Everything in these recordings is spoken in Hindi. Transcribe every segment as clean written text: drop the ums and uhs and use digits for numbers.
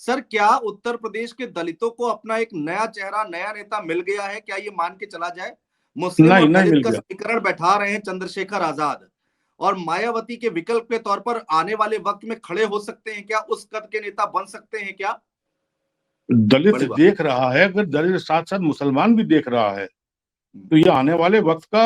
सर, क्या उत्तर प्रदेश के दलितों को अपना एक नया चेहरा, नया नेता मिल गया है? क्या ये मान के चला जाए? मुस्लिम नहीं और नहीं दलित मिल का गया। समीकरण बैठा रहे हैं चंद्रशेखर आजाद, और मायावती के विकल्प के तौर पर आने वाले वक्त में खड़े हो सकते हैं क्या? उस कद के नेता बन सकते हैं क्या? दलित बड़ी बात। देख रहा है, अगर दलित साथ साथ मुसलमान भी देख रहा है, तो ये आने वाले वक्त का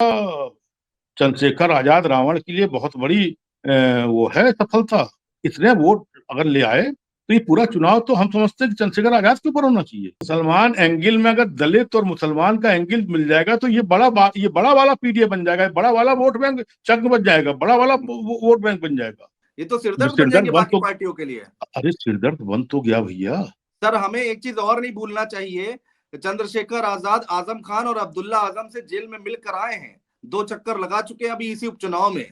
चंद्रशेखर आजाद रावण के लिए बहुत बड़ी वो है सफलता। इतने वोट अगर ले आए तो ये पूरा चुनाव तो हम समझते हैं कि चंद्रशेखर आजाद के ऊपर होना चाहिए। मुसलमान एंगल में अगर दलित और मुसलमान का एंगल मिल जाएगा तो ये बड़ा वाला पीडीए बन जाएगा, बड़ा वाला वोट बैंक चंक बन जाएगा, बड़ा वाला वोट बैंक बन जाएगा। ये तो जो सिरदर्द बन सिरदर्द जाएंगे बन बाकी तो, पार्टियों के लिए। अरे सिरदर्द बन तो गया भैया। सर, हमें एक चीज और नहीं भूलना चाहिए। चंद्रशेखर आजाद आजम खान और अब्दुल्ला आजम से जेल में मिलकर आए हैं, 2 चक्कर लगा चुके हैं अभी इसी उपचुनाव में।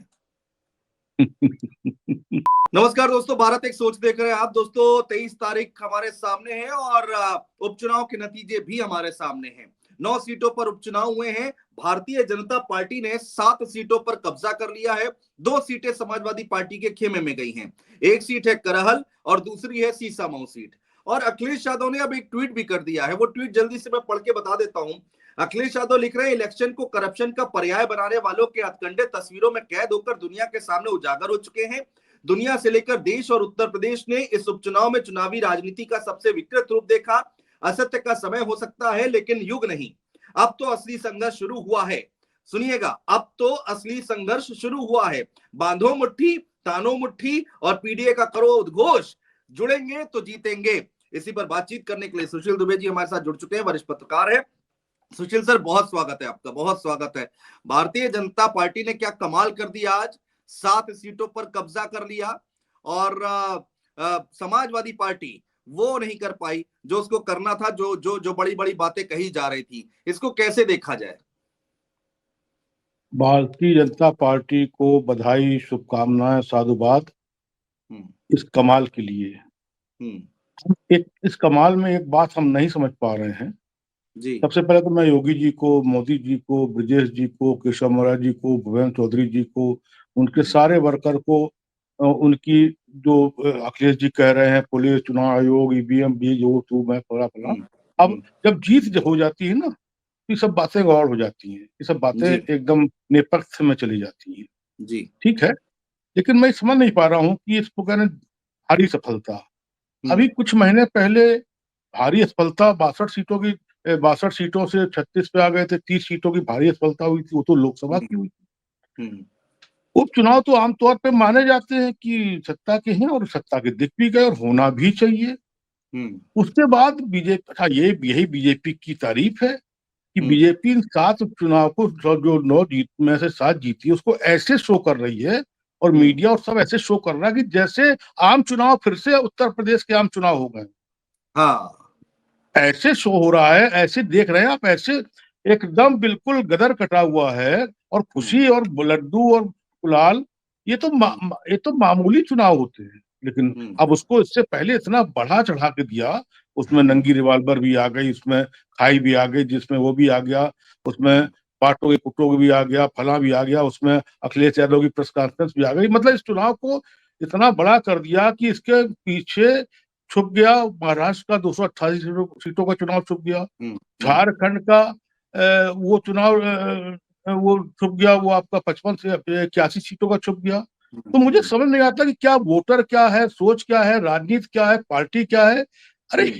नमस्कार दोस्तों, भारत एक सोच देख रहे हैं आप। दोस्तों, 23 तारीख हमारे सामने है और उपचुनाव के नतीजे भी हमारे सामने हैं। 9 सीटों पर उपचुनाव हुए हैं। भारतीय जनता पार्टी ने 7 सीटों पर कब्जा कर लिया है। 2 सीटें समाजवादी पार्टी के खेमे में गई हैं। एक सीट है करहल और दूसरी है सीसामऊ सीट। और अखिलेश यादव ने अब एक ट्वीट भी कर दिया है। वो ट्वीट जल्दी से मैं पढ़ के बता देता हूं। अखिलेश यादव लिख रहे हैं, इलेक्शन को करप्शन का पर्याय बनाने वालों के हथकंडे तस्वीरों में कैद होकर दुनिया के सामने उजागर हो चुके हैं। दुनिया से लेकर देश और उत्तर प्रदेश ने इस उपचुनाव में चुनावी राजनीति का सबसे विकृत रूप देखा। असत्य का समय हो सकता है, लेकिन युग नहीं। अब तो असली संघर्ष शुरू हुआ है। सुनिएगा, अब तो असली संघर्ष शुरू हुआ है। बांधो मुट्ठी, तानो मुट्ठी और पीडीए का करो उद्घोष। जुड़ेंगे तो जीतेंगे। इसी पर बातचीत करने के लिए सुशील दुबे जी हमारे साथ जुड़ चुके हैं, वरिष्ठ पत्रकार है। सुशील सर, बहुत स्वागत है आपका, बहुत स्वागत है। भारतीय जनता पार्टी ने क्या कमाल कर दिया आज, 7 सीटों पर कब्जा कर लिया। और समाजवादी पार्टी वो नहीं कर पाई जो उसको करना था, जो जो जो बड़ी बड़ी बातें कही जा रही थी। इसको कैसे देखा जाए? भारतीय जनता पार्टी को बधाई, शुभकामनाएं, साधुवाद इस कमाल के लिए। एक इस कमाल में एक बात हम नहीं समझ पा रहे हैं। जी। सबसे पहले तो मैं योगी जी को, मोदी जी को, ब्रजेश जी को, केशव महाराज जी को, भुवन चौधरी जी को, उनके सारे वर्कर को, उनकी जो अखिलेश जी कह रहे हैं पुलिस, चुनाव आयोग, ईवीएम भी जो तू मैं फला फला। अब जब जीत हो जाती है ना, ये सब बातें गौर हो जाती हैं, ये सब बातें जी। एकदम नेपथ्य में चली जाती हैं। जी। ठीक है, लेकिन मैं समझ नहीं पा रहा हूँ कि इसको कहने भारी सफलता। अभी कुछ महीने पहले भारी सफलता 62 सीटों की, 62 सीटों से 36 पे आ गए थे, 30 सीटों की भारी सफलता हुई थी, वो तो लोकसभा की हुई थी। उपचुनाव तो आमतौर पे माने जाते हैं कि सत्ता के हैं और सत्ता के दिख भी गए और होना भी चाहिए। उसके बाद बीजेपी, अच्छा ये यही बीजेपी की तारीफ है कि बीजेपी इन 7 उपचुनाव को जो 9 जीत में से 7 जीती, उसको ऐसे शो कर रही है और मीडिया और सब ऐसे शो कर रहा है कि जैसे आम चुनाव फिर से उत्तर प्रदेश के आम चुनाव हो गए। हाँ, ऐसे शो हो रहा है, ऐसे देख रहे हैं आप, ऐसे एकदम बिल्कुल गदर कटा हुआ है। और खुशी और लड्डू और गुलाल, ये तो ये तो मामूली चुनाव होते हैं, लेकिन अब उसको इससे पहले इतना बढ़ा चढ़ा के दिया। उसमें नंगी रिवाल्वर भी आ गई, उसमें खाई भी आ गई, जिसमें वो भी आ गया, उसमें बाटोगे कुटोगे भी आ गया, फला भी आ गया, उसमें अखिलेश यादव की प्रेस कॉन्फ्रेंस भी आ गई। मतलब इस चुनाव को इतना बड़ा कर दिया कि इसके पीछे छुप गया महाराष्ट्र का 288 सीटों का चुनाव छुप गया, झारखंड का वो चुनाव वो छुप गया, वो आपका 55 से 81 सीटों का छुप गया। तो मुझे समझ नहीं आता कि क्या वोटर क्या है, सोच क्या है, राजनीति क्या है, पार्टी क्या है। अरे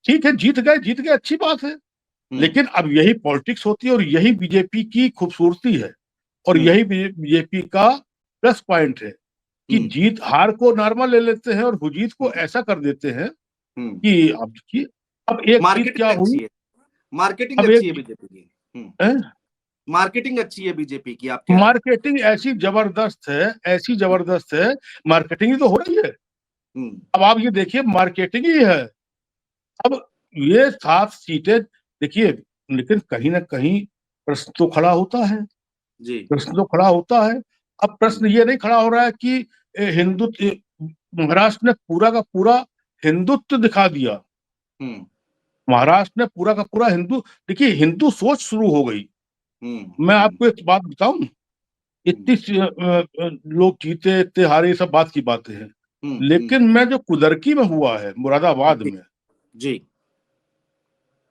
ठीक है, जीत गए, अच्छी बात है, लेकिन अब यही पॉलिटिक्स होती है और यही बीजेपी की खूबसूरती है और यही बीजेपी का प्लस पॉइंट है कि जीत हार को नॉर्मल ले लेते हैं और जीत को ऐसा कर देते हैं कि अब देखिए, अब एक चीज क्या हुई, मार्केटिंग अब अच्छी है एक बीजेपी की। मार्केटिंग अच्छी है बीजेपी की, आप कह रहे हैं? मार्केटिंग ऐसी जबरदस्त है, ऐसी जबरदस्त है, मार्केटिंग ही तो हो रही है। अब आप ये देखिए, मार्केटिंग ही है। अब ये 7 सीटें देखिए, लेकिन कहीं ना कहीं प्रश्न तो खड़ा होता है, जी। प्रश्न तो खड़ा होता है। अब प्रश्न ये नहीं खड़ा हो रहा है कि हिंदुत्व, महाराष्ट्र ने पूरा का पूरा हिंदुत्व दिखा दिया। महाराष्ट्र ने पूरा का पूरा हिंदू, देखिए हिंदू सोच शुरू हो गई। मैं आपको एक बात बताऊं, इतनी लोग जीते, इतने हारे, सब बात की बातें हैं, लेकिन मैं जो कुदरकी में हुआ है मुरादाबाद में, जी,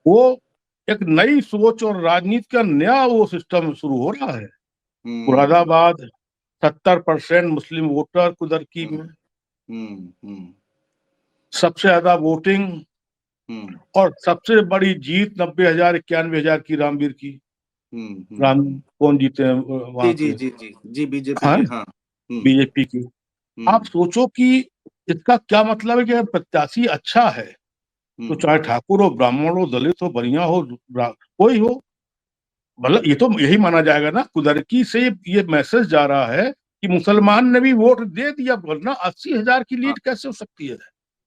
वो एक नई सोच और राजनीति का नया वो सिस्टम शुरू हो रहा है। मुरादाबाद 70% मुस्लिम वोटर कुदरकी में, सबसे ज्यादा वोटिंग और सबसे बड़ी जीत 90,000 91,000 की रामवीर की। राम कौन जीते हैं जी वहां जी के? जी जी जी, बीजेपी हाँ, के, हाँ। बीजेपी की। आप सोचो कि इसका क्या मतलब है कि अगर प्रत्याशी अच्छा है तो चाहे ठाकुर हो, ब्राह्मण हो, दलित हो, बनिया हो, कोई हो, मतलब ये तो यही माना जाएगा ना, कुदरकी से ये मैसेज जा रहा है कि मुसलमान ने भी वोट दे दिया, वरना 80,000 की हाँ, लीड कैसे हो सकती है?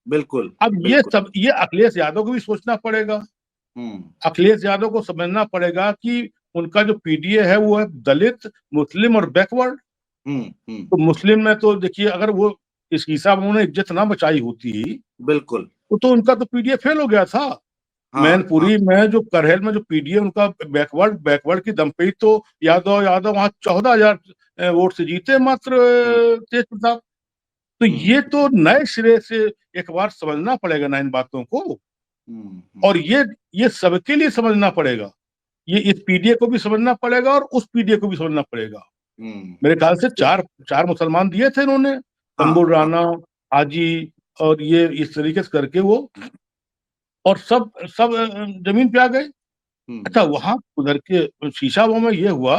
बिल्कुल अब बिल्कुल। ये अखिलेश यादव को भी सोचना पड़ेगा। हम्म अखिलेश यादव को समझना पड़ेगा कि उनका जो पीडीए है वो है दलित, मुस्लिम और बैकवर्ड। तो मुस्लिम में तो देखिए, अगर वो इस हिसाब में उन्होंने इज्जत ना बचाई होती बिल्कुल। तो उनका तो पीडीए फेल हो गया था। हाँ हाँ। मैनपुरी में जो करहेल में जो पीडीए उनका बैकवर्ड की दम पे ही तो यादव यादव वहां 14,000 वोट से जीते मात्र, तेज प्रताप। तो हम्म ये तो नए सिरे से एक बार समझना पड़ेगा ना इन बातों को। और ये सबके लिए समझना पड़ेगा। ये इस पीडीए को भी समझना पड़ेगा और उस पीडीए को भी समझना पड़ेगा। मेरे ख्याल से चार चार मुसलमान दिए थे इन्होंने, हाँ तंबुर हाँ। राना, हाजी और ये इस तरीके से करके वो, और सब सब जमीन पे आ गए। अच्छा, वहां उधर के शीशाबो में ये हुआ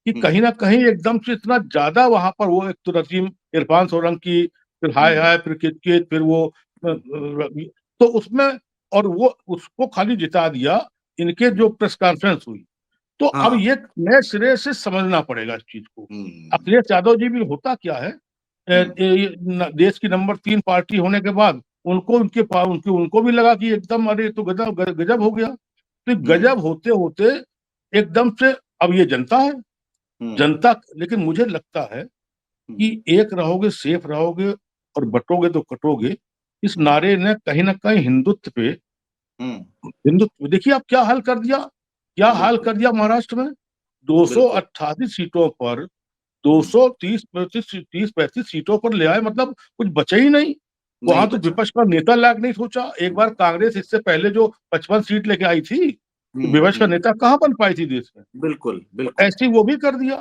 कि कहीं ना कहीं एकदम से इतना ज्यादा वहां पर वो, एक तो रजीम इरफान सोलंकी, फिर हाय हाय, फिर कित, फिर वो तो उसमें, और वो उसको खाली जिता दिया। इनके जो प्रेस कॉन्फ्रेंस हुई, तो अब हाँ। ये नए सिरे से समझना पड़ेगा इस चीज को। अखिलेश यादव जी भी होता क्या है, देश की नंबर 3 पार्टी होने के बाद उनको उनको भी लगा कि एकदम अरे तो गजब गजब हो गया। तो गजब होते होते एकदम से अब ये जनता है, जनता। लेकिन मुझे लगता है कि एक रहोगे सेफ रहोगे और बटोगे तो कटोगे, इस नारे ने कहीं ना कहीं हिंदुत्व पे, हिंदुत्व देखिए आप क्या हाल कर दिया, क्या हाल बिल्कुल कर दिया महाराष्ट्र में। बिल्कुल। 288 सीटों पर 230 30 35 सीटों पर ले आए, मतलब कुछ बचे ही नहीं। नहीं वहां तो बचा। विपक्ष का नेता लायक नहीं सोचा। एक बार कांग्रेस इससे पहले जो 55 सीट लेके आई थी, तो विपक्ष का हम्म। नेता कहाँ बन पाई थी देश में। बिल्कुल तो बिल्कुल। ऐसी वो भी कर दिया।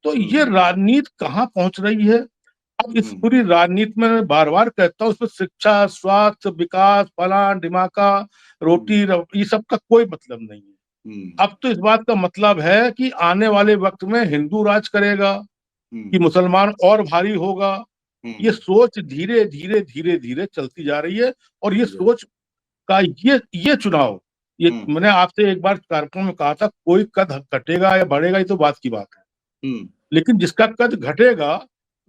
तो ये हम्म राजनीति कहाँ पहुंच रही है। अब इस हम्म पूरी राजनीति में मैं बार बार कहता हूँ, उसमें शिक्षा, स्वास्थ्य, विकास, फलान ढिमाका, हम्म ये सब का कोई मतलब नहीं है। हम्म अब तो इस बात का मतलब है कि आने वाले वक्त में हिंदू राज करेगा, कि हम्म मुसलमान और भारी होगा। ये हम्म, सोच धीरे धीरे धीरे धीरे चलती जा रही है। और ये जी, सोच का ये चुनाव, ये हम्म मैंने आपसे एक बार कार्यक्रम में कहा था, कोई कद घटेगा या बढ़ेगा ये तो बात की बात है, हम्म लेकिन जिसका कद घटेगा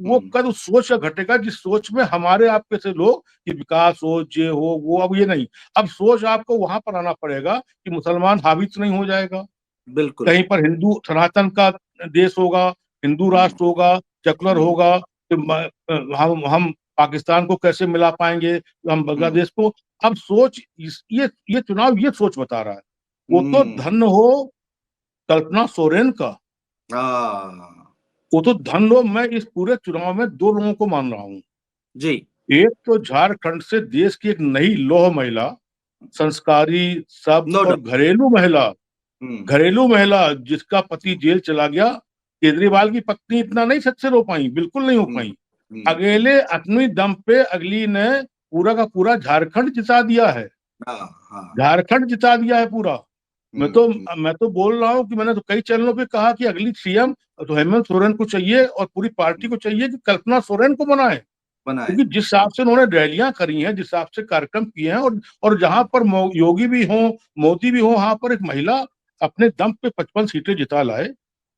वो हम्म कद उस सोच का घटेगा जिस सोच में हमारे आपके से लोग कि विकास हो, ये हो वो, अब ये नहीं। अब सोच आपको वहां पर आना पड़ेगा कि मुसलमान हावी तो नहीं हो जाएगा, बिल्कुल। कहीं पर हिंदू सनातन का देश होगा, हिंदू हम्म राष्ट्र होगा, सेकुलर हम्म होगा, तो हम पाकिस्तान को कैसे मिला पाएंगे, हम हम्म बांग्लादेश को। अब सोच ये चुनाव ये सोच बता रहा है। वो तो हम्म, धन हो कल्पना सोरेन का, हाँ वो तो धन हो। मैं इस पूरे चुनाव में दो लोगों को मान रहा हूँ। जी। एक तो झारखंड से देश की एक नई लौह महिला, संस्कारी, सभ्य नो और डाउट। हम्म घरेलू महिला जिसका पति जेल चला गया। केजरीवाल की पत्नी इतना नहीं सक्सेस हो पाई, बिल्कुल नहीं हो हम्म पाई। अकेले अपनी दम पे अगली ने पूरा का पूरा झारखंड जिता दिया है, हाँ हाँ। झारखंड जिता दिया है पूरा। मैं तो हम्म, मैं तो बोल रहा हूँ कि मैंने तो कई चैनलों पे कहा कि अगली सीएम तो हेमंत सोरेन को चाहिए और पूरी पार्टी को चाहिए कि कल्पना सोरेन को बनाए। बनाए। क्योंकि जिस हिसाब से उन्होंने रैलियां करी हैं, जिस हिसाब से कार्यक्रम किए हैं, और जहां पर योगी भी हो, मोदी भी हो, वहां पर एक महिला अपने दम पे 55 सीटें जिता लाए। तो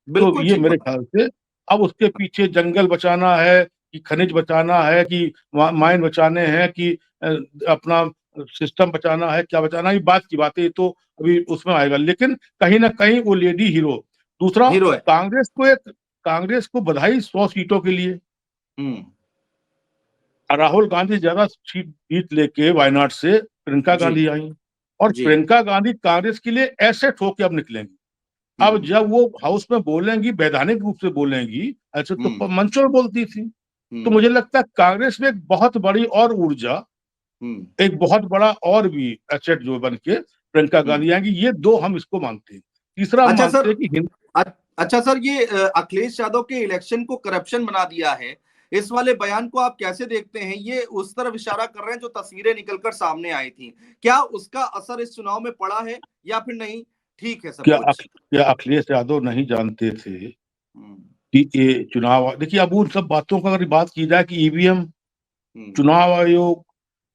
बिल्कुल ये ठीक मेरे बात। ख्याल से अब उसके पीछे जंगल बचाना है कि खनिज बचाना है कि माइन बचाने हैं कि अपना सिस्टम बचाना है, क्या बचाना है, ये बात की बात है। ये तो अभी उसमें आएगा, लेकिन कहीं ना कहीं वो लेडी हीरो। दूसरा, हीरो है। कांग्रेस को एक कांग्रेस को बधाई 100 सीटों के लिए। हम्म राहुल गांधी ज्यादा सीट जीत लेके वायनाड से प्रियंका जी गांधी आई, और जी। प्रियंका गांधी कांग्रेस के लिए एसेट होके अब निकलेंगी। अब हम्म जब वो हाउस में बोलेंगी, वैधानिक रूप से बोलेंगी, ऐसे तो हम्म मंचों में बोलती थी। तो मुझे लगता है कांग्रेस में एक बहुत बड़ी और ऊर्जा, एक बहुत बड़ा और भी एसेट जो बन के प्रियंका गांधी आएंगी, ये दो हम इसको मानते हैं। तीसरा हम अच्छा मानते सर, हैं कि अच्छा सर, ये अखिलेश यादव के इलेक्शन को करप्शन बना दिया है, इस वाले बयान को आप कैसे देखते हैं? ये उस तरफ इशारा कर रहे हैं जो तस्वीरें निकलकर सामने आई थी, क्या उसका असर इस चुनाव में पड़ा है या फिर नहीं ठीक है सब कुछ? क्या अखिलेश यादव नहीं जानते थे हम्म, कि ये चुनाव, देखिए अब उन सब बातों का अगर बात की जाए कि ईवीएम, हम्म, चुनाव आयोग,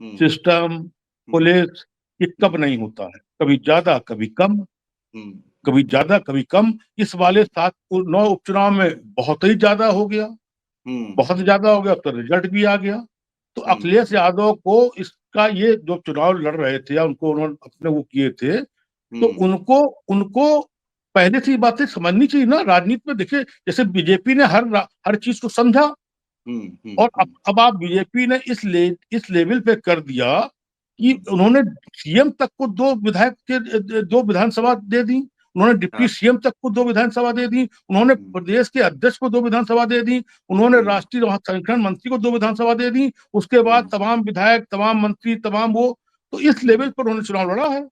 हम्म, सिस्टम, हम्म, पुलिस, ये कब हम्म, नहीं होता है, कभी ज्यादा कभी कम, हम्म, कभी ज्यादा कभी कम। इस वाले हम्म, 7-9 उपचुनाव में बहुत ही ज्यादा हो गया, हम्म, बहुत ज्यादा हो गया, अब तो रिजल्ट भी आ गया। तो हम्म, अखिलेश यादव को इसका, ये जो चुनाव लड़ रहे थे या उनको उन्होंने अपने वो किए थे, तो हम्म, उनको उनको पहले से ये बातें समझनी चाहिए ना। राजनीति में देखिए, जैसे बीजेपी ने हर चीज को समझा, हम्म, और अब आप बीजेपी ने इस लेवल पे कर दिया कि हम्म, उन्होंने सीएम तक को दो विधायक के दो विधानसभा दे दी, उन्होंने डिप्टी हाँ, सीएम तक को दो विधानसभा दे दी, उन्होंने हम्म, प्रदेश के अध्यक्ष को दो विधानसभा दे दी, उन्होंने हम्म, राष्ट्रीय संगठन मंत्री को दो विधानसभा दे दी, उसके बाद हम्म, तमाम विधायक, तमाम मंत्री, तमाम वो, तो इस लेवल पर उन्होंने चुनाव लड़ा है।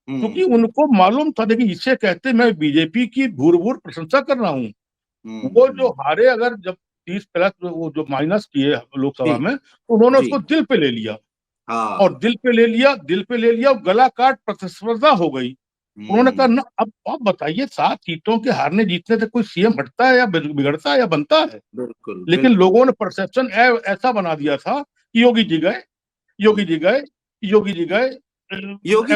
क्योंकि हम्म, उनको मालूम था, देखिए इसे कहते मैं बीजेपी की भूर भूर प्रशंसा कर रहा हूँ। वो जो हम्म, हारे, अगर जब 30 प्लस वो जो माइनस किए जी, लोकसभा में, तो उन्होंने जी, उसको दिल पे ले लिया, और हाँ, दिल पे ले लिया, और गला काट प्रतिस्पर्धा हो गई। उन्होंने कहा हम्म, ना, अब आप बताइए, 7 सीटों के हारने जीतने से कोई सीएम हटता है या बिगड़ता है या बनता है? बिल्कुल, लेकिन बिल्कुल, लोगों ने परसेप्शन ऐसा बना दिया था कि योगी जी गए, योगी हम्म। जी गए, योगी जी गए। योगी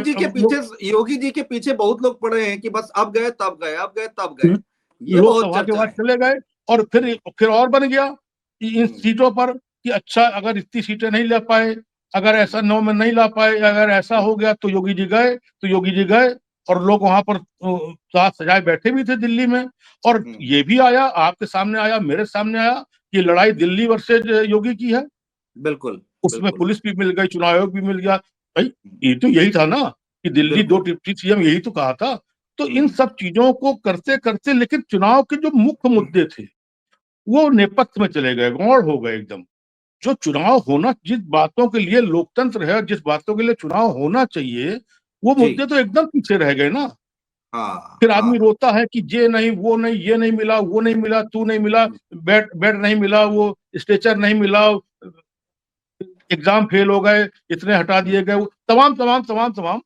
जी के पीछे बहुत लोग पड़े हैं कि बस अब गए तब गए, अब गए तब गए, ये बहुत लोकसभा के चर्चा बाद है। चले गए, और फिर और बन गया कि इन हम्म, सीटों पर कि अच्छा, अगर इतनी सीटें नहीं ले पाए, अगर ऐसा 9 में नहीं ला पाए, अगर ऐसा हम्म, हो गया तो योगी जी गए, तो योगी जी गए। और लोग वहां पर साथ सजाए बैठे भी थे दिल्ली में, और हम्म, ये भी आया, आपके सामने आया, मेरे सामने आया कि लड़ाई दिल्ली वर्सेज योगी की है। बिल्कुल, उसमें बिल्कुल, पुलिस भी मिल गई, चुनाव आयोग भी मिल गया। भाई, ये तो यही था ना कि दिल्ली दो बिल्कुल, डिप्टी सीएम, यही तो कहा था। तो इन हम्म, सब चीजों को करते करते, लेकिन चुनाव के जो मुख्य मुद्दे थे वो नेपथ्य में चले गए, गौड़ हो गए एकदम। जो चुनाव होना, जिस बातों के लिए लोकतंत्र है, जिस बातों के लिए चुनाव होना चाहिए, वो जी, मुद्दे तो एकदम पीछे रह गए ना। हाँ, फिर हाँ, आदमी रोता है कि ये नहीं, वो नहीं, ये नहीं मिला, वो नहीं मिला, तू नहीं मिला, बेड बेड नहीं मिला, वो स्ट्रेचर नहीं मिला, एग्जाम फेल हो गए, इतने हटा दिए गए, तमाम तमाम तमाम तमाम।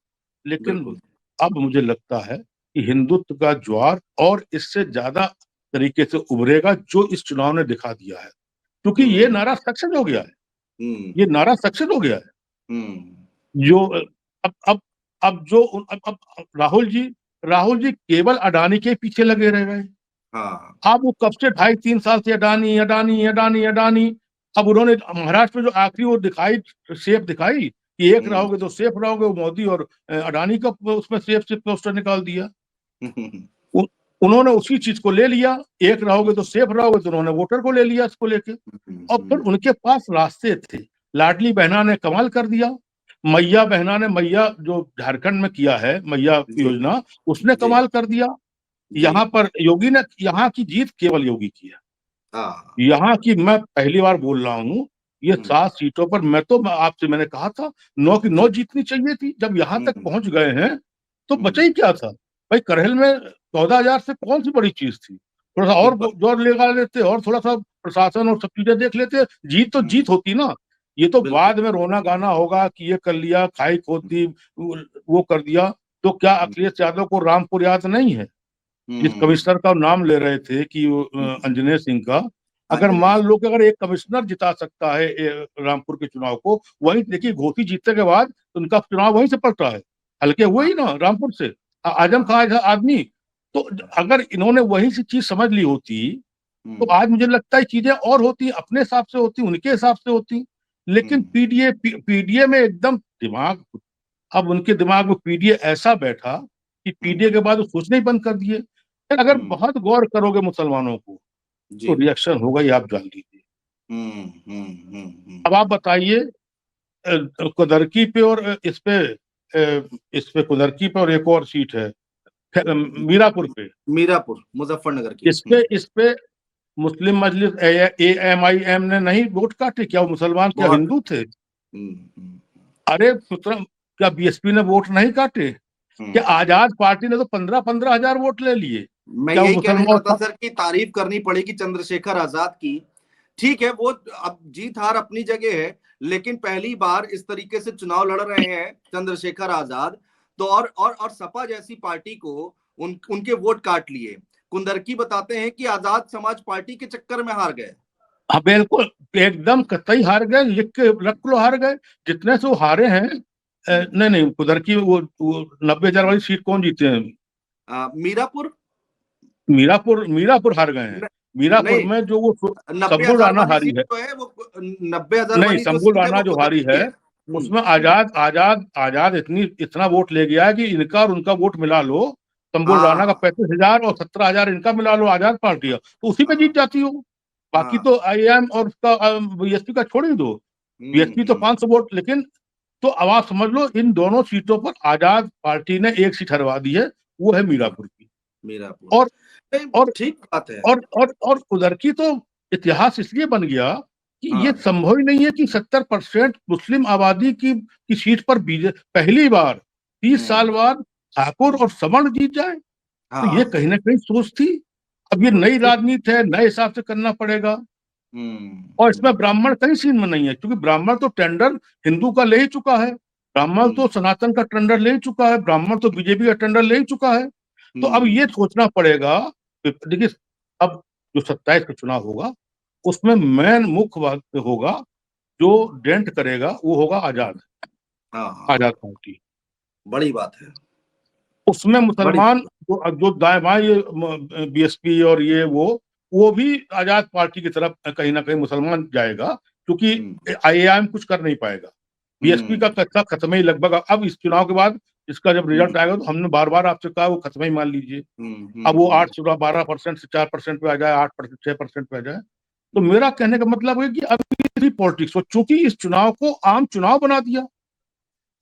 लेकिन बिल्कुल, अब मुझे लगता है कि हिंदुत्व का ज्वार और इससे ज्यादा तरीके से उभरेगा, जो इस चुनाव ने दिखा दिया है, क्योंकि ये हम्म, नारा सक्सेस हो गया है, हम्म, ये नारा सक्सेस हो गया है। हम्म, जो अब जो राहुल जी केवल अडानी के पीछे लगे रह गए। हाँ, अब वो कब से 2.5-3 साल से अडानी अडानी अडानी अडानी। अब उन्होंने महाराष्ट्र में जो आखिरी वो दिखाई, सेफ दिखाई कि एक हम्म, रहोगे तो सेफ रहोगे, वो मोदी और अडानी का उसमें सेफ से पोस्टर निकाल दिया। हम्म, उ, उन्होंने उसी चीज को ले लिया, एक रहोगे तो सेफ रहोगे, तो उन्होंने वोटर को ले लिया इसको लेके। और फिर उनके पास रास्ते थे। लाडली बहना ने कमाल कर दिया, मैया बहना ने, मैया जो झारखंड में किया है, मैया जी, योजना, उसने जी, कमाल कर दिया। जी, यहाँ पर योगी ने, यहाँ की जीत केवल योगी की है। हाँ, यहाँ की, मैं पहली बार बोल रहा हूँ, ये हम्म, 7 सीटों पर आपसे मैंने कहा था 9 की 9 जी, जीतनी चाहिए थी। जब यहाँ तक हम्म, पहुंच गए हैं तो बचा हम्म, ही क्या था? भाई, करहल में 14,000 से कौन सी बड़ी चीज थी? थोड़ा सा और बिल्कुल, जोर लगा लेते, और थोड़ा सा प्रशासन और सब चीजें देख लेते, जीत तो हम्म, जीत होती ना। ये तो बिल्कुल, बाद में रोना गाना होगा कि ये कर लिया, खाई खोदी, वो कर दिया। तो क्या हम्म, अखिलेश यादव को रामपुर याद नहीं है? जिस हम्म, कमिश्नर का नाम ले रहे थे कि हम्म, अंजनेय सिंह का, अगर अंजनी मान जी, लो कि अगर एक कमिश्नर जिता सकता है रामपुर के चुनाव को, वहीं देखिए घोसी जीतने के बाद उनका चुनाव वहीं से पलटा है, हल्के हुए हाँ, ही ना रामपुर से। आजम हाँ, खान आदमी। तो अगर इन्होंने वही सी चीज समझ ली होती, तो हम्म, आज मुझे लगता है चीजें और होती, अपने हिसाब से होती, उनके हिसाब से होती। लेकिन हम्म, पीडीए में एकदम दिमाग, अब उनके दिमाग में पीडीए ऐसा बैठा कि हम्म, पीडीए के बाद वो सोचना ही बंद कर दिए। फिर अगर हम्म, बहुत गौर करोगे मुसलमानों को, जी, तो रिएक्शन होगा ही, आप जान लीजिए। हम्म, हम्म, अब आप बताइए, कुदरकी पे और इस पे कुदरकी पे और एक और सीट है, मीरापुर पे। मीरापुर मुजफ्फरनगर की, इस पे मुस्लिम मजलिस AMIM ने नहीं वोट काटे? क्या वो मुसलमान, क्या बहुत। हिंदू थे? हम्म। अरे क्या BSP ने वोट नहीं काटे? क्या हम्म। आजाद पार्टी ने तो 15-15 हजार वोट ले लिए? मैं क्या वो यही कहने जा मुसलमान रहा था सर कि तारीफ करनी पड़ेगी चंद्रशेखर आजाद की। ठीक है, वो अब जीत हार अपनी जगह है, लेकिन पहली बार इस तरीके से चुनाव लड़ रहे हैं चंद्रशेखर आजाद। तो और सपा जैसी पार्टी को उनके वोट काट लिए। कुंदरकी बताते हैं कि आजाद समाज पार्टी के चक्कर में हार गए। हाँ बिल्कुल, एकदम कतई हार गए, लिख के रख लो हार गए। जितने से वो हारे हैं, नहीं नहीं, उधर की वो 90,000 वाली सीट कौन जीते हैं? मीरापुर। मीरापुर, मीरापुर हार गए हैं। मीरापुर नहीं, में जो वो नब्बे शंभू हजार राणा वाली हारी सीट है। जो है वो 90,000 नहीं, वाली जो शंभू सीट है राणा वो जो हारी कुंदरकी है, की है। उसमें आजाद इतना वोट ले गया है कि इनका और उनका वोट मिला लो, शंभू राणा का हाँ 35,000 और 17,000 इनका मिला लो, आजाद पार्टी है, तो उसी पे हाँ जीत जाती हो। बाकी हाँ। तो IAM और उसका BSP का छोड़ ही दो। BSP तो हम्म। 500 वोट, लेकिन तो अब आप समझ लो इन दोनों सीटों पर आजाद पार्टी ने एक सीट हरवा दी है, वो है मीरापुर की। मीरापुर। और नहीं, और ठीक बात है। और उधर की तो इतिहास इसलिए बन गया कि ये हाँ। संभव ही नहीं है कि 70% मुस्लिम आबादी की सीट पर बीजेपी पहली बार 30 साल हम्म। बाद ठाकुर और सवर्ण जीत जाए। तो ये हाँ। कहीं ना कहीं सोच थी। अब ये सोच नई थी। राजनीति है, नए हिसाब से करना पड़ेगा। और इसमें हम्म। ब्राह्मण कहीं सीन में नहीं है, क्योंकि ब्राह्मण तो टेंडर हिंदू का ले ही चुका है, ब्राह्मण हम्म। तो सनातन का टेंडर ले ही चुका है, ब्राह्मण तो BJP का टेंडर ले ही चुका है। तो अब हम्म। ये सोचना पड़ेगा। देखिए, अब जो 27 का चुनाव होगा, उसमें मेन मुख्य बात होगा, जो डेंट करेगा वो होगा आजाद, हाँ हाँ। आजाद पार्टी। बड़ी बात है। उसमें बड़ी। मुसलमान जो दाएं बाएं ये BSP और ये वो भी आजाद पार्टी की तरफ कहीं ना कहीं मुसलमान जाएगा, क्योंकि हम्म। IAM कुछ कर नहीं पाएगा। BSP का हम्म। कच्चा खत्म ही लगभग, अब इस चुनाव के बाद इसका जब हम्म। रिजल्ट आएगा तो हमने बार बार आपसे कहा वो खत्म ही मान लीजिए। अब वो हम्म। 8 से 12% से 4% पे आ जाए, 8% 6% पे आ जाए। तो मेरा कहने का मतलब है कि अभी पॉलिटिक्स, चूंकि इस चुनाव को आम चुनाव बना दिया,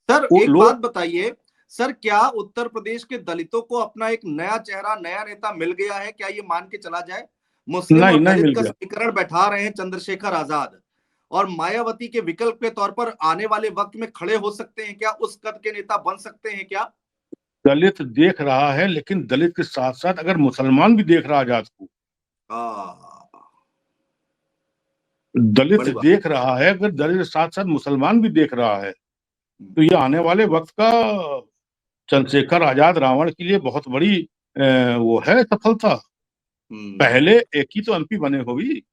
सर वो एक बात लोग। बताइए, सर क्या उत्तर प्रदेश के दलितों को अपना एक नया चेहरा, नया नेता मिल गया है? क्या ये मान के चला जाए? मुस्लिम नहीं और नहीं दलित मिल का गया। समीकरण बैठा रहे हैं चंद्रशेखर आजाद, और मायावती के विकल्प के तौर पर आने वाले वक्त में खड़े हो सकते हैं क्या? उस कद के नेता बन सकते हैं क्या? दलित देख रहा है, लेकिन दलित के साथ साथ अगर मुसलमान भी देख रहा है आजाद को, हाँ। दलित बड़ी बात। देख रहा है, अगर दलित के साथ साथ मुसलमान भी देख रहा है, तो ये आने वाले वक्त का चंद्रशेखर आजाद रावण के लिए बहुत बड़ी वो है सफलता। हम्म। पहले एक ही तो MP बने हो भी,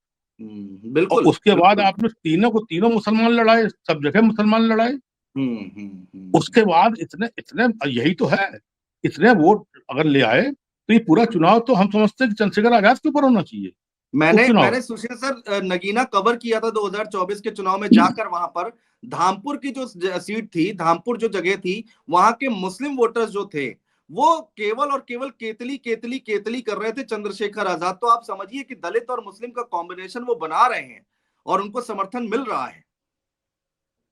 और बिल्कुल उसके बाद बिल्कुल। आपने तीनों को तीनों मुसलमान लड़ाए, सब जगह मुसलमान लड़ाए। हम्म। उसके बाद इतने इतने, यही तो है, इतने वोट अगर ले आए, तो ये पूरा चुनाव तो हम समझते हैं कि चंद्रशेखर आजाद के ऊपर होना चाहिए, मैंने उपचुनाव। मैंने सुशील सर नगीना कवर किया था 2024 के चुनाव में जाकर। वहां पर धामपुर की जो सीट थी, धामपुर जो जगह थी, वहां के मुस्लिम वोटर्स जो थे, वो केवल और केवल केतली केतली केतली कर रहे थे चंद्रशेखर आजाद। तो आप समझिए कि दलित और मुस्लिम का कॉम्बिनेशन वो बना रहे हैं और उनको समर्थन मिल रहा है।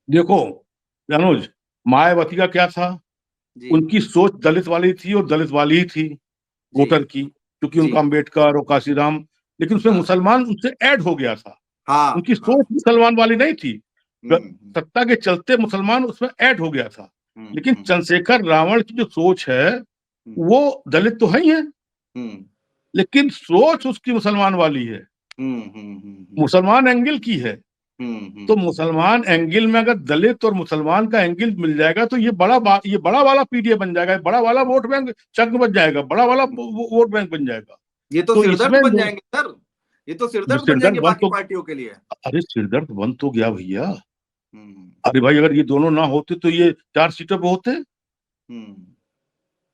देखो अनुज, मायावती का क्या था? जी उनकी सोच दलित वाली थी, और दलित वाली ही थी जी वोटर की, क्योंकि जी। उनका अम्बेडकर और काशीराम, लेकिन उसमें हाँ मुसलमान उनसे ऐड हो गया था। हाँ उनकी हाँ। सोच मुसलमान वाली नहीं थी, हम्म। सत्ता के चलते मुसलमान उसमें ऐड हो गया था। लेकिन हम्म। चंद्रशेखर रावण की जो सोच है, हम्म। वो दलित तो है ही है, हम्म। लेकिन सोच उसकी मुसलमान वाली है, हम्म। मुसलमान एंगल की है। तो हम्म। मुसलमान एंगल में अगर दलित और मुसलमान का एंगल मिल जाएगा, तो ये बड़ा वाला PDA बन जाएगा, बड़ा वाला वोट बैंक चंक बन जाएगा, बड़ा वाला वोट बैंक बन जाएगा। ये तो तो सिरदर्द इसमें बन जो जाएंगे सर, ये तो सिरदर्द बन सिरदर्द जाएंगे बन बाकी तो, पार्टियों के लिए। अरे सिरदर्द बन तो गया भैया। हम्म। अरे भाई, अगर ये दोनों ना होते तो ये 4 सीटों पे होते, हम्म।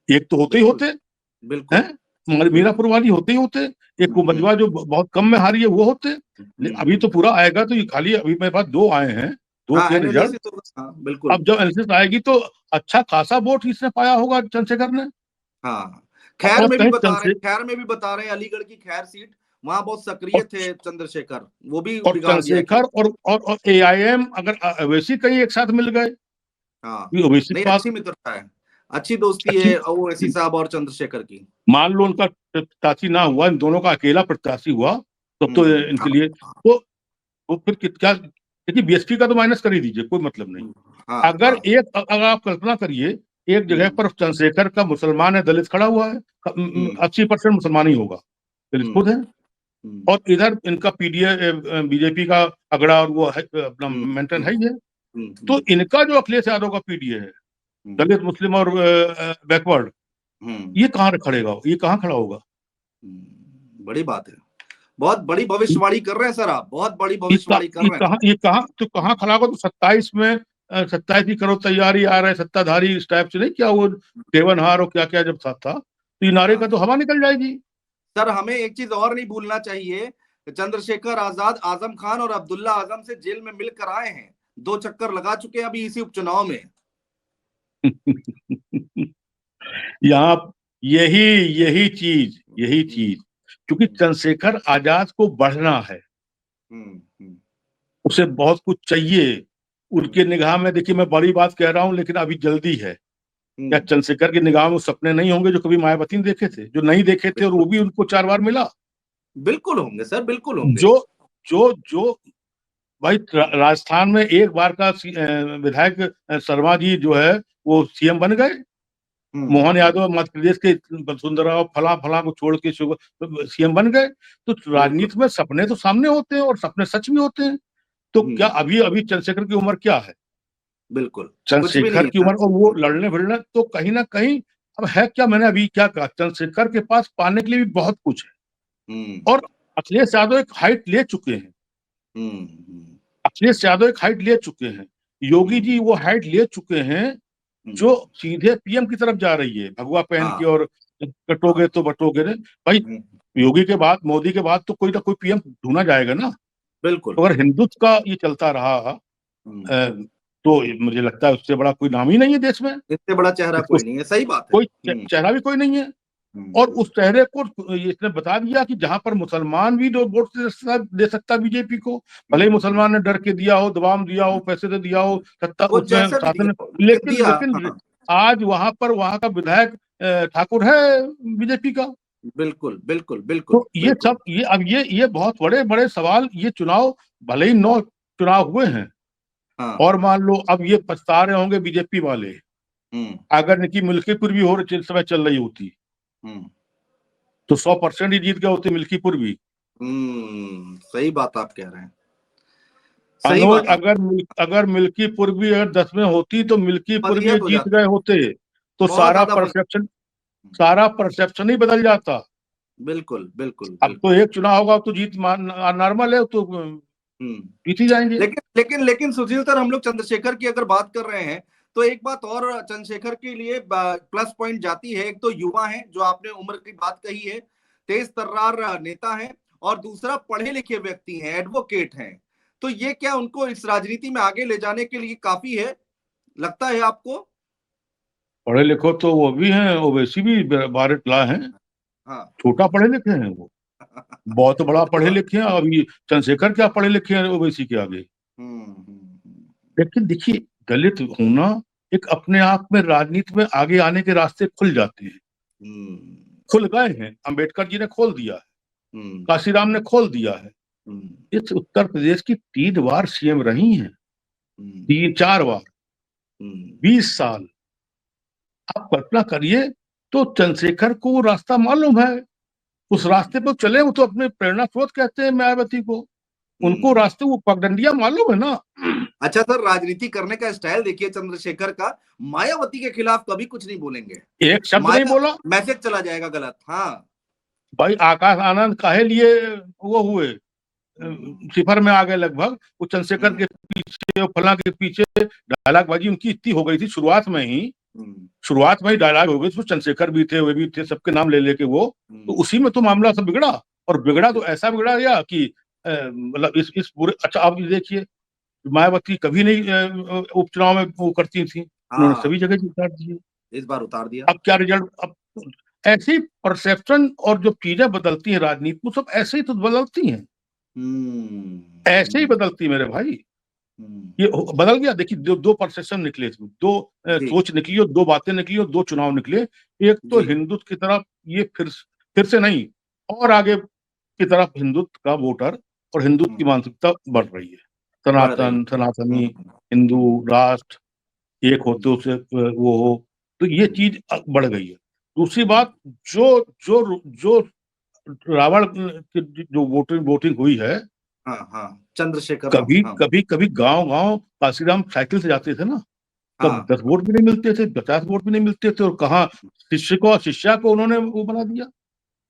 एक तो होते ही बिल्कुल होते हैं, बिल्कुल बिल्कुल। मीरापुर वाली होते ही होते, एक वो हम्म। बजवा जो बहुत कम में हारी है वो होते। अभी तो हम्म। पूरा आएगा, तो ये खाली अभी मेरे पास 2 आए हैं, 2 हाँ के रिजल्ट। एनालिसिस तो हाँ बिल्कुल। अब जब एनालिसिस आएगी तो अच्छा खासा वोट इसने पाया होगा चंद्रशेखर ने। हाँ खैर और में भी कहीं बता रहे, चंद्रशेखर, खैर में भी बता रहे हैं, अलीगढ़ की खैर सीट, वहां बहुत सक्रिय और, थे चंद्रशेखर, वो भी और बिगाड़ दिया चंद्रशेखर खेल। और AIM अगर अवैसी कहीं एक साथ मिल गए, हाँ। तो ओवैसी नहीं, के पास अच्छी मित्रता है, अच्छी दोस्ती अच्छी, है ओवैसी साहब और चंद्रशेखर की। मान लो उनका प्रत्याशी ना हुआ, इन दोनों का अकेला प्रत्याशी हुआ, तब तो इनके लिए तो फिर क्या, देखिए बीएसपी का तो माइनस कर ही दीजिए, कोई मतलब नहीं। अगर आप कल्पना करिए, एक जगह पर चंद्रशेखर का मुसलमान है, दलित खड़ा हुआ है, 80% मुसलमान ही होगा, दलित खुद है, और इधर इनका पीडीए बीजेपी का अगड़ा और वो है, अपना मेंटेन है ही है। तो इनका जो अखिलेश यादव का पीडीए है, दलित मुस्लिम और बैकवर्ड, ये कहाँ खड़ेगा, ये कहाँ खड़ा होगा? बड़ी बात है, बहुत बड़ी भविष्यवाणी कर रहे हैं सर आप, बहुत बड़ी भविष्यवाणी कर रहे हैं। ये कहाँ खड़ा होगा? तो 27 में 27 की करो तैयारी, आ रहे सत्ताधारी, इस टाइप से नहीं क्या, वो देवनहार और क्या क्या जब था तो ये नारे का तो हवा निकल जाएगी। सर हमें एक चीज और नहीं भूलना चाहिए, चंद्रशेखर आजाद आजम खान और अब्दुल्ला आजम से जेल में मिलकर आए हैं, 2 चक्कर लगा चुके हैं अभी इसी उपचुनाव में। यहाँ यही चीज क्योंकि चंद्रशेखर आजाद को बढ़ना है, उसे बहुत कुछ चाहिए उनके निगाह में। देखिए मैं बड़ी बात कह रहा हूं, लेकिन अभी जल्दी है। क्या चंद्रशेखर की निगाह में सपने नहीं होंगे जो कभी मायावती ने देखे थे, जो नहीं देखे थे, और वो भी उनको 4 बार मिला? बिल्कुल होंगे सर, बिल्कुल होंगे। जो भाई राजस्थान में एक बार का विधायक शर्मा जी जो है वो सीएम बन गए, मोहन यादव मध्य प्रदेश के वसुंधरा फला को छोड़ के सीएम बन गए। तो राजनीति में सपने तो सामने होते हैं और सपने सच भी होते हैं। तो क्या अभी चंद्रशेखर की उम्र क्या है? बिल्कुल चंद्रशेखर की उम्र, और वो लड़ने भिड़ने तो कहीं ना कहीं अब है क्या। मैंने अभी क्या कहा, चंद्रशेखर के पास पाने के लिए भी बहुत कुछ है, और अखिलेश यादव एक हाइट ले चुके हैं। अखिलेश यादव एक हाइट ले चुके हैं, योगी जी वो हाइट ले चुके हैं जो सीधे पीएम की तरफ जा रही है, भगवा पहन के, और कटोगे तो बटोगे रे भाई। योगी के बाद, मोदी के बाद तो कोई ना कोई पीएम ढूंढा जाएगा ना। बिल्कुल। तो अगर हिंदुत्व का ये चलता रहा तो मुझे लगता है उससे बड़ा कोई नाम ही नहीं है देश में, इससे बड़ा चेहरा कोई नहीं है, सही बात है। कोई चेहरा भी कोई नहीं है। और उस चेहरे को इसने बता दिया कि जहां पर मुसलमान भी वोट दे सकता बीजेपी को, भले ही मुसलमान ने डर के दिया हो, दबाव दिया हो, पैसे दे दिया हो, सत्ता उसमें शासन, लेकिन आज वहां पर वहां का विधायक ठाकुर है बीजेपी का। बिल्कुल बिल्कुल बिल्कुल। तो ये सब अब ये बहुत बड़े बड़े सवाल, ये चुनाव भले ही 9 चुनाव हुए हैं, और मान लो अब ये पछता रहे होंगे बीजेपी वाले, अगर निकी मिल्कीपुर भी हो रही समय चल रही होती तो 100% ही जीत गए होते मिल्कीपुर भी। सही बात आप कह रहे हैं। अनुज, अगर मिल्कीपुर भी अगर 10 में होती तो मिल्कीपुर भी जीत गए होते, तो सारा परसेप्शन ही बदल जाता। बिल्कुल बिल्कुल। अब तो एक चुनाव होगा तो जीत नॉर्मल है, तो जीत ही जाएंगे। लेकिन सुशील सर, हम लोग चंद्रशेखर की अगर बात कर रहे हैं तो एक बात और चंद्रशेखर के लिए प्लस पॉइंट जाती है। एक तो युवा है, जो आपने उम्र की बात कही है, तेज तर्रार नेता है, और दूसरा पढ़े लिखे व्यक्ति हैं, एडवोकेट हैं। तो ये क्या उनको इस राजनीति में आगे ले जाने के लिए काफी है, लगता है आपको? पढ़े लिखो तो वो भी हैं, ओवैसी भी 12 ला हैं। छोटा पढ़े लिखे हैं वो, बहुत बड़ा पढ़े लिखे हैं। अभी चंद्रशेखर क्या पढ़े लिखे हैं ओवैसी के आगे। लेकिन देखिए, दलित होना एक अपने आप में राजनीति में आगे आने के रास्ते खुल जाते हैं, खुल गए हैं। अंबेडकर जी ने खोल दिया है, काशीराम ने खोल दिया है। इस उत्तर प्रदेश की 3 बार सीएम रही हैं, 3-4 बार, 20 साल। आप कल्पना करिए, तो चंद्रशेखर को वो रास्ता मालूम है, उस रास्ते पर चले। वो तो अपने प्रेरणा स्रोत कहते हैं मायावती को, उनको रास्ते, वो पगडंडिया मालूम है ना। अच्छा सर, राजनीति करने का स्टाइल देखिए चंद्रशेखर का, मायावती के खिलाफ कभी कुछ नहीं बोलेंगे, एक शब्द नहीं बोला, मैसेज चला जाएगा गलत। भाई आकाश आनंद काहे लिए वो हुए, सिफर में आ गए लगभग। वो चंद्रशेखर के पीछे, फला के पीछे डायलॉगबाजी उनकी इतनी हो गई थी शुरुआत में ही डायलॉग हो गए। उसमें चंद्रशेखर भी थे, वे भी थे, सबके नाम ले लेके वो, तो उसी में तो मामला सब बिगड़ा। और बिगड़ा तो ऐसा बिगड़ा गया कि मतलब इस पूरे, अच्छा आप देखिए, मायावती कभी नहीं उपचुनाव में वो करती थी, उन्होंने सभी जगह उतार दिए, इस बार उतार दिया। अब क्या रिजल्ट? अब ऐसी परसेप्शन और जो चीजें बदलती है राजनीति में, सब ऐसे ही तो बदलती हैं, ऐसे ही बदलती मेरे भाई। ये बदल गया। देखिए, दो परसेप्शन निकले, दो सोच निकली, और 2 बातें निकली, और 2 चुनाव निकले। एक तो हिंदुत्व की तरफ ये फिर से नहीं, और आगे की तरफ हिंदुत्व का वोटर और हिंदुत्व की मानसिकता बढ़ रही है। बढ़ रही सनातन, है। सनातनी, हिंदू राष्ट्र एक होते उसे वो हो, तो ये चीज बढ़ गई है। दूसरी बात, जो जो जो रावण की जो वोटिंग वोटिंग हुई है, हाँ हाँ, चंद्रशेखर रावण, कभी हाँ कभी कभी गांव गांव काशीराम साइकिल से जाते थे ना, तब हाँ। 10 वोट भी नहीं मिलते थे, 50 वोट भी नहीं मिलते थे, और कहाँ शिष्य को शिष्या को उन्होंने वो बना दिया।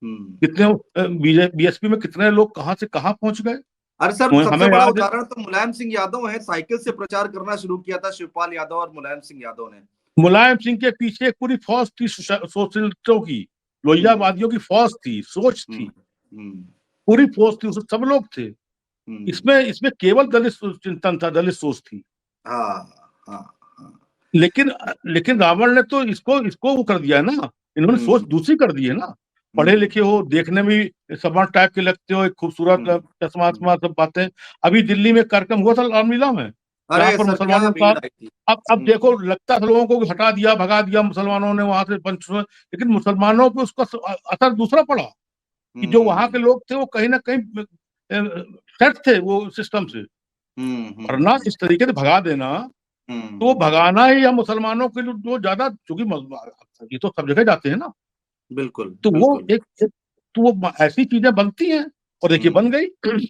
हम्म। कितने बीएसपी में कितने लोग कहाँ से कहाँ पहुंच गए। अरे सर, हमें सबसे बड़ा याद है, उदाहरण तो मुलायम सिंह यादव है, साइकिल से प्रचार करना शुरू किया था शिवपाल यादव और मुलायम सिंह यादव ने। मुलायम सिंह के पीछे एक पूरी फौज थी, सोशलिस्टों की, हम्म लोहियावादियों की फौज थी, सोच हम्म थी, हम्म पूरी फौज थी, उसमें सब लोग थे। हम्म। इसमें इसमें केवल दलित चिंतन था, दलित सोच थी। हाँ हाँ हाँ। लेकिन लेकिन रावण ने तो इसको इसको वो कर दिया है ना, इन्होंने सोच हम्म दूसरी कर दी है ना। पढ़े हम्म लिखे हो, देखने में भी समर्थ टाइप के लगते हो, एक खूबसूरत हम्म चश्मा हम्म। चश्मा सब बातें। अभी दिल्ली में कार्यक्रम हुआ था रामलीला में, जहाँ अरे पर सर, क्या मुसलमानों का, भीड़ आई थी। अब देखो, लगता था लोगों को कि हटा दिया, भगा दिया मुसलमानों ने वहां से पंच, लेकिन मुसलमानों पे उसका असर दूसरा पड़ा, कि जो वहां के हम्म लोग थे वो कहीं ना कहीं सेट थे वो सिस्टम से। वरना हम्म इस तरीके से भगा देना, तो हम्म। भगाना ही या मुसलमानों के जो ज्यादा, चूंकि ये तो सब जगह जाते हैं ना, बिल्कुल तो वो बिल्कुल। तो वो ऐसी चीजें बनती हैं, और देखिए बन हम्म गई।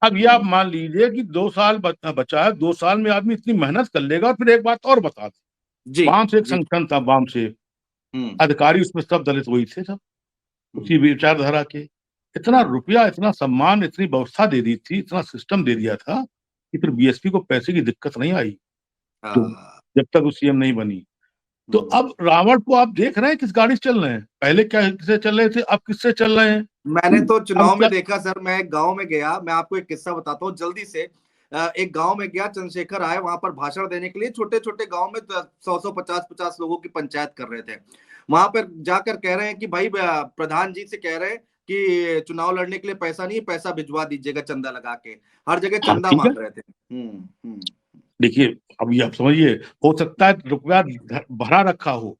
अब ये आप हम्म। मान लीजिए कि 2 साल बचा है, 2 साल में आदमी इतनी मेहनत कर लेगा। और फिर एक बात और बता दें, जी वाम से एक जी। संगठन था, वाम से हम्म अधिकारी, उसमें सब दलित वही थे, सब हम्म उसी विचारधारा के। इतना रुपया, इतना सम्मान, इतनी व्यवस्था दे दी थी, इतना सिस्टम दे दिया था कि फिर बीएसपी को पैसे की दिक्कत नहीं आई, तो हाँ। जब तक वो सीएम नहीं बनी। तो हम्म। अब रावण को आप देख रहे हैं किस गाड़ी से चल रहे हैं, पहले क्या किससे चल रहे थे, अब किससे चल रहे हैं। मैंने तो अब चुनाव में क्या, देखा सर, मैं एक गांव में गया, मैं आपको एक किस्सा बताता हूँ जल्दी से। एक गांव में गया, चंद्रशेखर आए वहां पर भाषण देने के लिए, छोटे छोटे गांव में 100 100 50 50 लोगों की पंचायत कर रहे थे। वहां पर जाकर कह रहे हैं कि भाई, प्रधान जी से कह रहे हैं कि चुनाव लड़ने के लिए पैसा नहीं, पैसा भिजवा दीजिएगा चंदा लगा के। हर जगह हाँ चंदा ठीक है, मांग रहे थे। देखिए, अब ये आप समझिए, हो सकता है रुपया भरा रखा हो,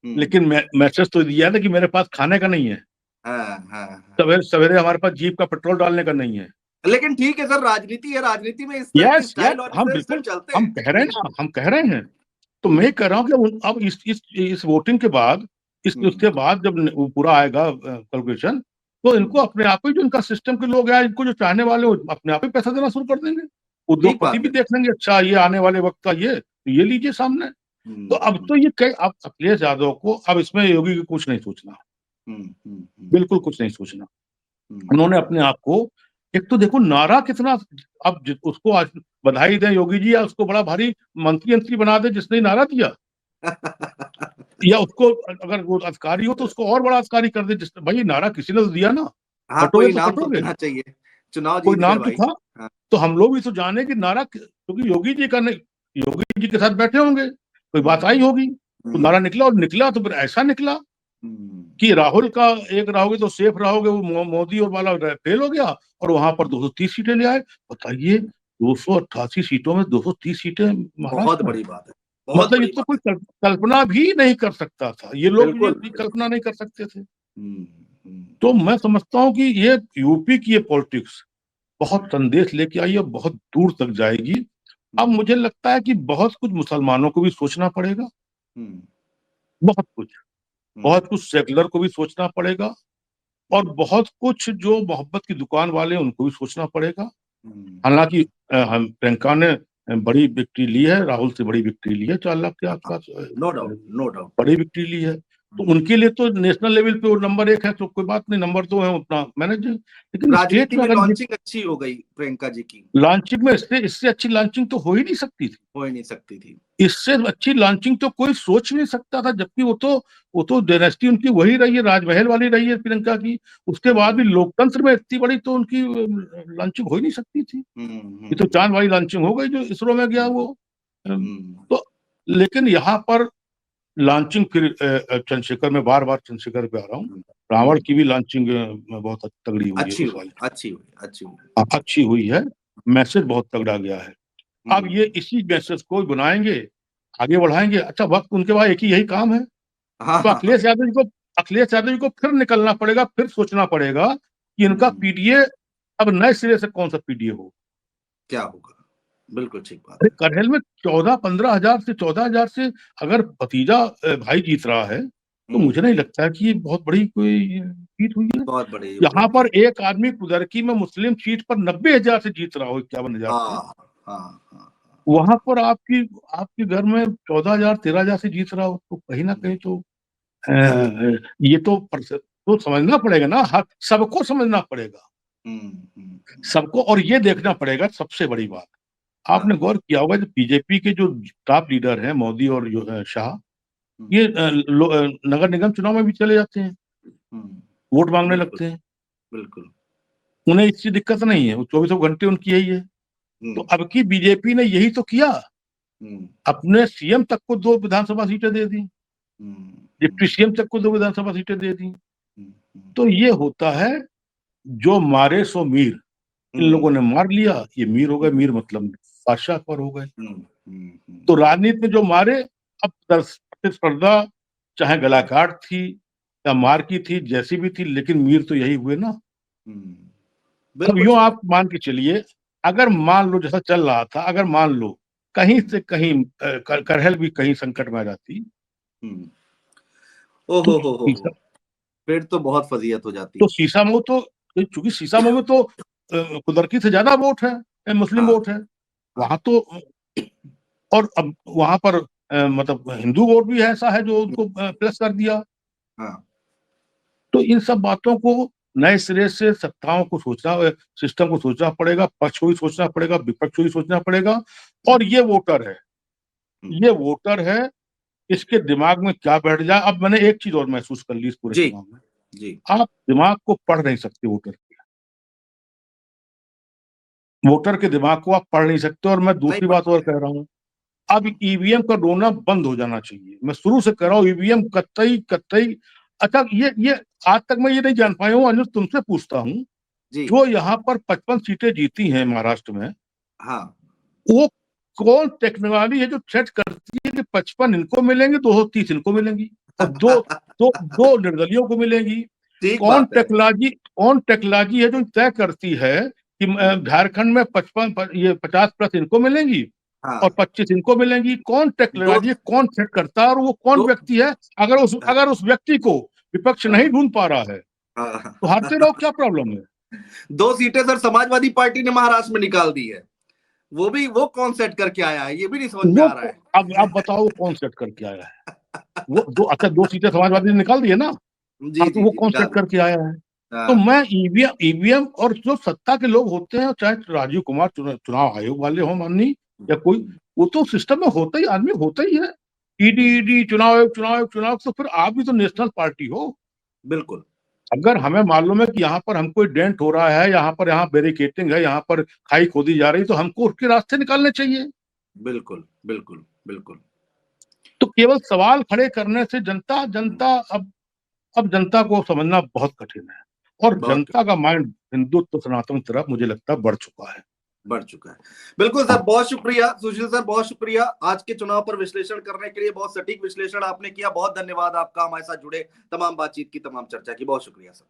हम्म। लेकिन मैसेज तो दिया है ना कि मेरे पास खाने का नहीं है, हाँ हाँ हाँ। सवेरे सवेरे हमारे पास जीप का पेट्रोल डालने का नहीं है। लेकिन ठीक है सर, राजनीति है, राजनीति में इस तरह की यस यस, स्टाइल और इस हम तरह से बिल्कुल, चलते हम हैं। कह रहे हैं ना, बिल्कुल। हम कह रहे हैं। तो मैं हम्म कह रहा हूँ कि अब इस वोटिंग के बाद, इस हम्म उसके बाद जब वो पूरा आएगा कैलकुलेशन, तो इनको हम्म। अपने आप ही, जो इनका सिस्टम के लोग हैं, इनको जो चाहने वाले हो, अपने आप ही पैसा देना शुरू कर देंगे। ठीक उद्योगपति बात भी है। देख लेंगे, अच्छा ये आने वाले वक्त का ये, तो ये लीजिए सामने। तो अब हम्म तो ये कई, अब अखिलेश यादव को अब इसमें योगी को कुछ नहीं सोचना, हम्म। बिल्कुल कुछ नहीं सोचना। हम्म। उन्होंने अपने आप को, एक तो देखो नारा कितना, अब उसको आज बधाई दें योगी जी, या उसको बड़ा भारी मंत्री मंत्री बना दे जिसने ये नारा दिया, या उसको, अगर वो अधिकारी हो तो उसको और बड़ा अधिकारी कर दे, जिसने भाई नारा किसी ने तो दिया ना, हाँ, कटोगे कोई तो नाम तो कटोगे, देना चाहिए। चुनाव कोई जीत गए नाम तो भाई। था। हाँ। तो हम लोग भी तो जाने कि नारा, क्योंकि योगी जी का नहीं, योगी जी के साथ बैठे होंगे, कोई बात आई हम्म होगी, तो नारा हम्म निकला, और निकला तो फिर ऐसा निकला हम्म कि राहुल का एक रहोगे तो सेफ रहोगे, वो मोदी और वाला फेल हो गया, और वहां पर 230 सीटें ले आए। बताइए, 288 सीटों में 230 सीटें बहुत महाराष्ट्र में, बड़ी बात है, बहुत मतलब ये बड़ी तो बात कोई है। कल्पना भी नहीं कर सकता था, ये लोग बिल्कुल ये बिल्कुल। कल्पना नहीं कर सकते थे। हम्म हम्म तो मैं समझता हूँ कि ये यूपी की ये पॉलिटिक्स बहुत हम्म संदेश लेके आई है, बहुत दूर तक जाएगी। अब हम्म मुझे लगता है कि बहुत कुछ मुसलमानों को भी सोचना पड़ेगा, हम्म बहुत कुछ, हम्म बहुत कुछ सेकुलर को भी सोचना पड़ेगा, और बहुत कुछ जो मोहब्बत की दुकान वाले हैं उनको भी सोचना पड़ेगा। हम्म। हालांकि हम प्रियंका ने बड़ी विक्ट्री ली है, राहुल से बड़ी विक्ट्री ली है, 4 लाख के आसपास नो डाउट, नो डाउट। बड़ी विक्ट्री ली है। तो उनके लिए तो नेशनल लेवल पे वो नंबर 1 है, तो कोई बात नहीं, नंबर 2 है उतना मैनेज, लेकिन स्टेट राजनीति में में अगर ये लॉन्चिंग अच्छी हो गई प्रियंका जी की। लॉन्चिंग में, इससे इससे अच्छी लॉन्चिंग तो हो ही नहीं सकती थी। हो ही नहीं सकती थी। इससे अच्छी लॉन्चिंग तो कोई सोच नहीं सकता था, जबकि वो तो डायनेस्टी उनकी वही रही है, राजमहल वाली रही है प्रियंका की। उसके बाद भी हम्म लोकतंत्र में इतनी बड़ी तो उनकी लॉन्चिंग हो ही नहीं सकती थी। ये तो हम्म चांद वाली लॉन्चिंग हो गई जो इसरो में गया वो। हम्म तो लेकिन यहाँ पर लॉन्चिंग फिर चंद्रशेखर, में बार बार चंद्रशेखर पे आ रहा हूँ, रावण हम्म। की भी लॉन्चिंग बहुत तगड़ी हुई है अच्छी इस हुई, वाली, अच्छी हुई, अच्छी हुई। अच्छी हुई है, मैसेज बहुत तगड़ा गया है। अब ये हम्म। इसी मैसेज को बनाएंगे, आगे बढ़ाएंगे। अच्छा, वक्त उनके पास एक ही यही काम है। हाँ तो हाँ हाँ। अखिलेश यादव जी को फिर निकलना पड़ेगा, फिर सोचना पड़ेगा कि इनका पीडीए अब नए सिरे से कौन सा पीडीए हो, क्या होगा। बिल्कुल ठीक बात अरे है। करहेल में 14-15 हजार से 14 हजार से अगर भतीजा भाई जीत रहा है तो मुझे नहीं लगता कि ये बहुत बड़ी कोई जीत हुई है। बहुत बड़ी यहाँ उपलब्धि पर है। एक आदमी कुदरकी में मुस्लिम सीट पर 90 हजार से जीत रहा हो, 51 हजार से, हाँ हाँ हाँ। वहां पर आपकी आपके घर में 14 हजार 13 हजार से जीत रहा हो, तो कहीं ना कहीं तो ये तो तो समझना पड़ेगा ना, हर सबको समझना पड़ेगा, सबको। और ये देखना पड़ेगा सबसे बड़ी बात, आपने गौर किया होगा, जो बीजेपी के जो टॉप लीडर हैं मोदी और शाह, ये नगर निगम चुनाव में भी चले जाते हैं, वोट मांगने बिल्कुल लगते हैं, बिल्कुल। उन्हें इसकी दिक्कत नहीं है, वो 24 घंटे उनकी यही है। तो अब की बीजेपी ने यही तो किया, अपने सीएम तक को 2 विधानसभा सीटें दे दी, डिप्टी सीएम तक को 2 विधानसभा सीटें दे दी। तो ये होता है, जो मारे सो मीर, इन लोगों ने मार लिया, ये मीर हो गए, मीर मतलब बादशाह पर हो गए। तो राजनीति में जो मारे, अब प्रतिस्पर्धा चाहे गलाकाट थी या मार की थी, जैसी भी थी, लेकिन मीर तो यही हुए ना। अब यूं आप मान के चलिए, अगर मान लो जैसा चल रहा था, अगर मान लो कहीं से कहीं करहेल भी कहीं संकट में आ जाती, ओहो हो, फिर तो बहुत फजीयत हो जाती। तो शीशामऊ तो, चूंकि शीशामऊ में तो कुदरती से ज्यादा वोट है, मुस्लिम हाँ वोट है वहां तो, और अब वहां पर मतलब हिंदू वोट भी ऐसा है जो उनको प्लस कर दिया। हाँ। तो इन सब बातों को नए सिरे से सत्ताओं को सोचना, सिस्टम को सोचना पड़ेगा, पक्ष को भी सोचना पड़ेगा, विपक्ष को भी सोचना पड़ेगा। और ये वोटर है, इसके दिमाग में क्या बैठ जाए। अब मैंने एक चीज और महसूस कर ली इस पूरे जी चुनाव में, जी। आप दिमाग को पढ़ नहीं सकते, वोटर के दिमाग को आप पढ़ नहीं सकते। और मैं नहीं दूसरी बात पढ़ और सकते। कह रहा हूँ, अब ईवीएम का रोना बंद हो जाना चाहिए। मैं शुरू से कह रहा हूँ, ईवीएम कतई कतई, अच्छा ये आज तक मैं ये नहीं जान पाया हूँ, अनुज तुमसे पूछता हूँ, जी। जो यहाँ पर 55 सीटें जीती हैं महाराष्ट्र में, हाँ। वो कौन टेक्नोलॉजी है जो सेट करती है कि 55 इनको मिलेंगी, 230 इनको मिलेंगी, और दो दो दो निर्दलियों को मिलेंगी? ठीक कौन बात है। टेक्नोलॉजी है जो तय करती है कि झारखंड में 55 ये 50+ इनको मिलेंगी हाँ। और 25 इनको मिलेंगी? कौन दो टेक्नोलॉजी, कौन सेट करता है? और वो कौन दो व्यक्ति है? अगर उस व्यक्ति को विपक्ष नहीं हाँ, ढूंढ पा रहा है हाँ। तो हारते रहो, क्या प्रॉब्लम है? 2 सीटें सर समाजवादी पार्टी ने महाराष्ट्र में निकाल दी है। वो कौन सेट करके आया है, ये भी नहीं समझ में वो आ रहा है। अब बताओ, वो कौन सेट करके आया है? वो दो, अच्छा 2 सीटें समाजवादी ने निकाल दी है ना। जी हाँ, तो जी वो जी, कौन सेट निकाल। करके आया है? तो हाँ। मैं ईवीएम और जो सत्ता के लोग होते हैं, चाहे राजीव कुमार चुनाव आयोग वाले हो माननी, या कोई, वो तो सिस्टम में होता ही, आदमी होता ही है। ईडी चुनाव, तो फिर आप भी तो नेशनल पार्टी हो। बिल्कुल अगर हमें मालूम है कि यहाँ पर हमको डेंट हो रहा है, यहाँ बैरिकेटिंग है, यहाँ पर खाई खोदी जा रही, तो हमको उसके रास्ते निकालने चाहिए। बिल्कुल बिल्कुल बिल्कुल। तो केवल सवाल खड़े करने से जनता जनता अब जनता को समझना बहुत कठिन है। और बहुत जनता का माइंड हिंदुत्व सनातन की तरफ मुझे लगता है बढ़ चुका है। बढ़ चुका है। बिल्कुल सर, हाँ, बहुत शुक्रिया सुशील सर, बहुत शुक्रिया आज के चुनाव पर विश्लेषण करने के लिए। बहुत सटीक विश्लेषण आपने किया। बहुत धन्यवाद आपका हमारे साथ जुड़े, तमाम बातचीत की, तमाम चर्चा की। बहुत शुक्रिया सर।